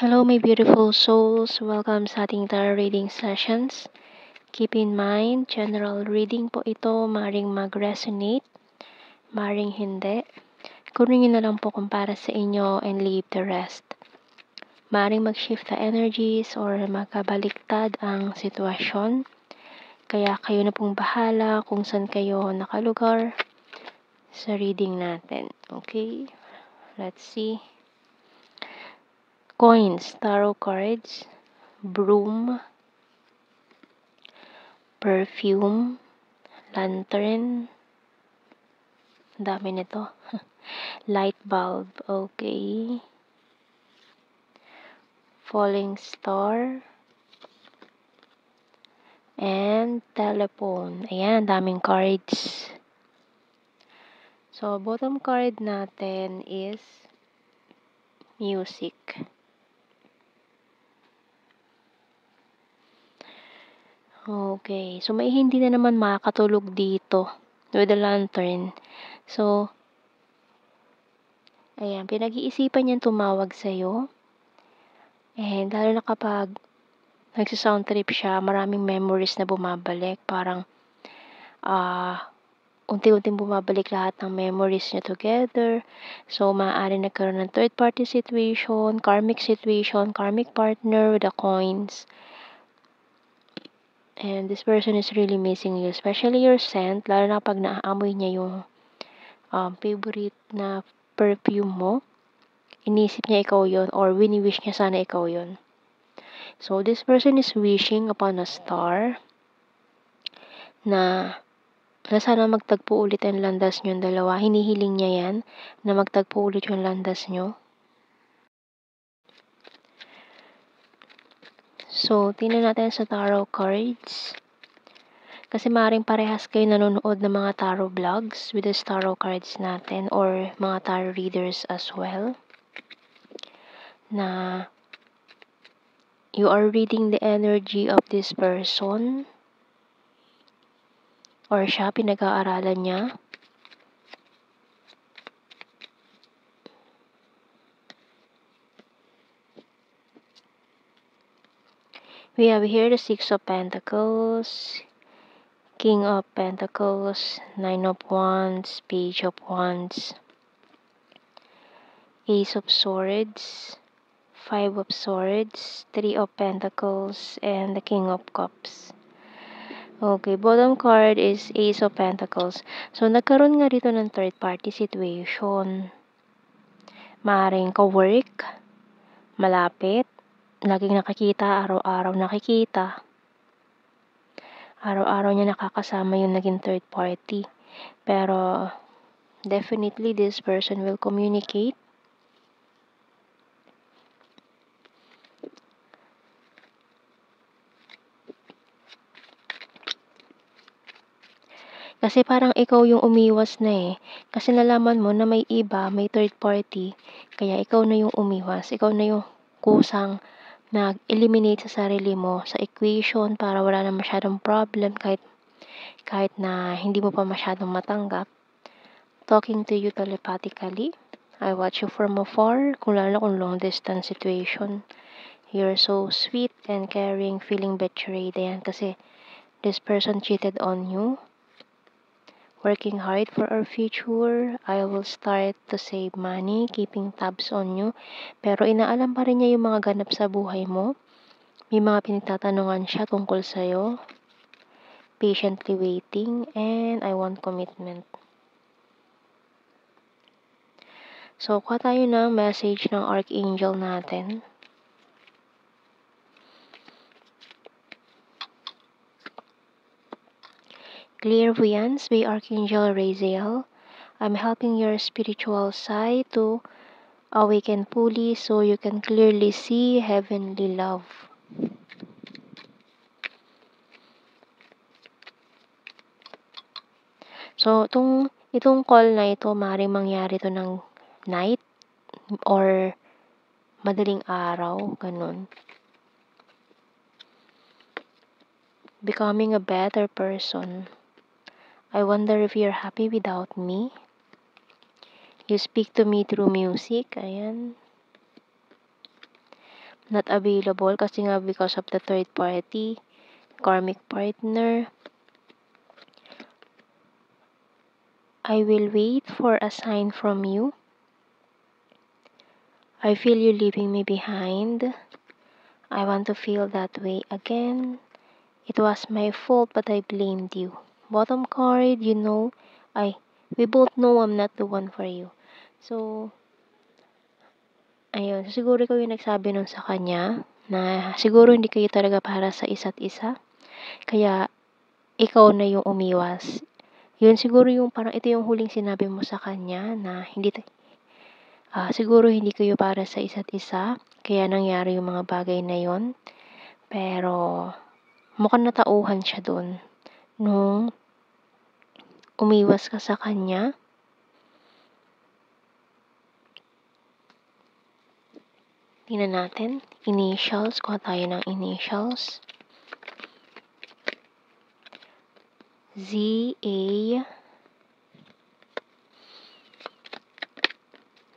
Hello, my beautiful souls. Welcome sa ating tarot reading sessions. Keep in mind, general reading po ito. Maring mag-resonate, maring hindi. Kunin nyo na lang po kung para sa inyo and leave the rest. Maring mag-shift the energies or magkabaliktad ang sitwasyon. Kaya kayo na pong bahala kung saan kayo nakalugar sa reading natin. Okay? Let's see. Coins, tarot cards, broom, perfume, lantern, dami nito. Light bulb, okay. Falling star, and telephone. Ayan, daming cards. So, bottom card natin is music. Okay, so may hindi na naman makakatulog dito with the lantern. So, ayan, pinag-iisipan niyang tumawag sa'yo. And lalo na kapag nagsa-sound trip siya, maraming memories na bumabalik. Parang, unti-unting bumabalik lahat ng memories niya together. So, maaari nagkaroon ng third-party situation, karmic partner with the coins. And this person is really missing you, especially your scent, lalo na pag naaamoy niya yung favorite na perfume mo. Inisip niya ikaw yon or wini-wish niya sana ikaw yon. So, this person is wishing upon a star na sana magtagpo ulit ang landas nyo dalawa. Hinihiling niya yan na magtagpo ulit yung landas nyo. So, tingnan natin sa tarot cards. Kasi maaaring parehas kayo nanonood ng mga tarot vlogs with the tarot cards natin or mga tarot readers as well. Na you are reading the energy of this person or siya, pinag-aaralan niya. We have here the Six of Pentacles, King of Pentacles, Nine of Wands, Page of Wands, Ace of Swords, Five of Swords, Three of Pentacles, and the King of Cups. Okay, bottom card is Ace of Pentacles. So, nagkaroon nga dito ng third party situation. Maaaring ka-work, malapit, laging nakikita, araw-araw nakikita. Araw-araw niya nakakasama yung naging third party. Pero, definitely this person will communicate. Kasi parang ikaw yung umiwas na eh. Kasi nalaman mo na may iba, may third party. Kaya ikaw na yung umiwas. Ikaw na yung kusang nag-eliminate sa sarili mo sa equation para wala na masyadong problem kahit na hindi mo pa masyadong matanggap. Talking to you telepathically. I watch you from afar, kung lalo kung long distance situation. You're so sweet and caring, feeling betrayed. Ayan, kasi this person cheated on you. Working hard for our future. I will start to save money, keeping tabs on you. Pero inaalam pa rin niya yung mga ganap sa buhay mo. May mga pinagtatanungan siya tungkol sa'yo. Patiently waiting, and I want commitment. So, kuha tayo ng message ng Archangel natin. Clairvoyance by Archangel Raziel. I'm helping your spiritual side to awaken fully so you can clearly see heavenly love. So, itong call na ito, maaaring mangyari ito ng night or madaling araw, ganun. Becoming a better person. I wonder if you're happy without me. You speak to me through music. Ayan. not available kasi nga because of the third party, karmic partner. I will wait for a sign from you. I feel you leaving me behind. I want to feel that way again. It was my fault but I blamed you. Bottom card, we both know I'm not the one for you. So, ayun. Siguro ikaw yung nagsabi nun sa kanya na siguro hindi kayo talaga para sa isa't isa. Kaya, ikaw na yung umiwas. Yun siguro yung parang ito yung huling sinabi mo sa kanya na siguro hindi kayo para sa isa't isa. Kaya nangyari yung mga bagay na yon. Pero, mukhang natauhan siya dun nung umiwas ka sa kanya. Tingnan natin. Initials. Kuha tayo ng initials. Z-A,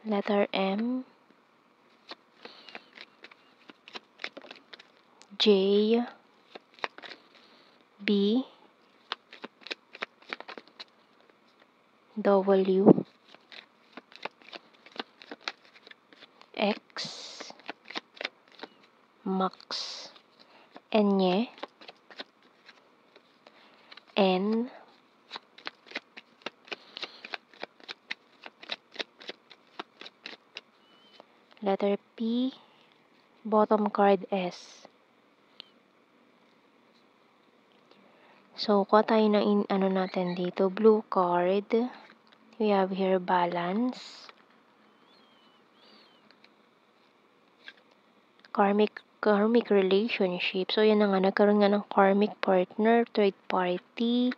letter M, J, B, W, X, Max, N, N, letter P, bottom card S. So, kuha tayo ng natin dito, blue card. We have here balance. Karmic relationship. So, yan na nga, nagkaroon nga ng karmic partner, third party,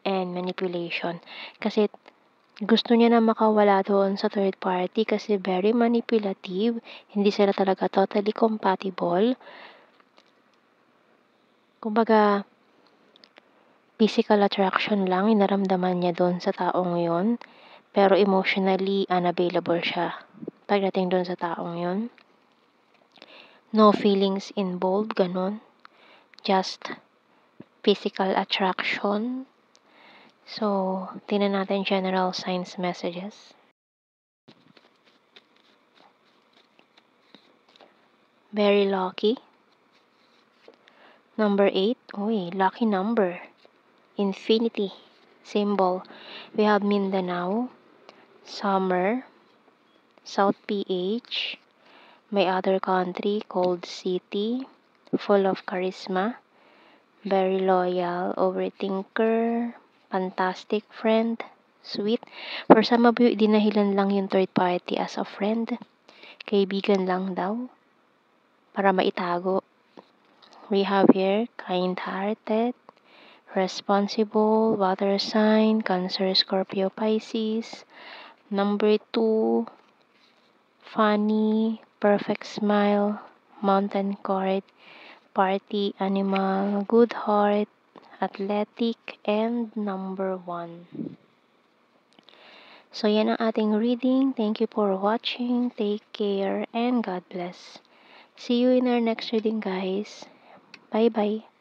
and manipulation. Kasi, gusto niya na makawala doon sa third party kasi very manipulative. Hindi sila talaga totally compatible. Kumbaga, physical attraction lang yung naramdaman niya doon sa taong yon. Pero emotionally unavailable siya pagdating doon sa taong yon. No feelings involved, ganun. Just physical attraction. So, tingnan natin general signs messages. Very lucky. Number 8. Uy, lucky number. Infinity symbol. We have Mindanao, summer, South PH, my other country, cold city, full of charisma, very loyal, overthinker, fantastic friend, sweet. For some of you, dinahilan lang yung third party as a friend. Kaibigan lang daw. Para maitago. We have here, kind-hearted, responsible, water sign, Cancer, Scorpio, Pisces. Number 2, funny, perfect smile, mountain card, party animal, good heart, athletic, and number 1. So yan ang ating reading. Thank you for watching. Take care and God bless. See you in our next reading, guys. Bye-bye.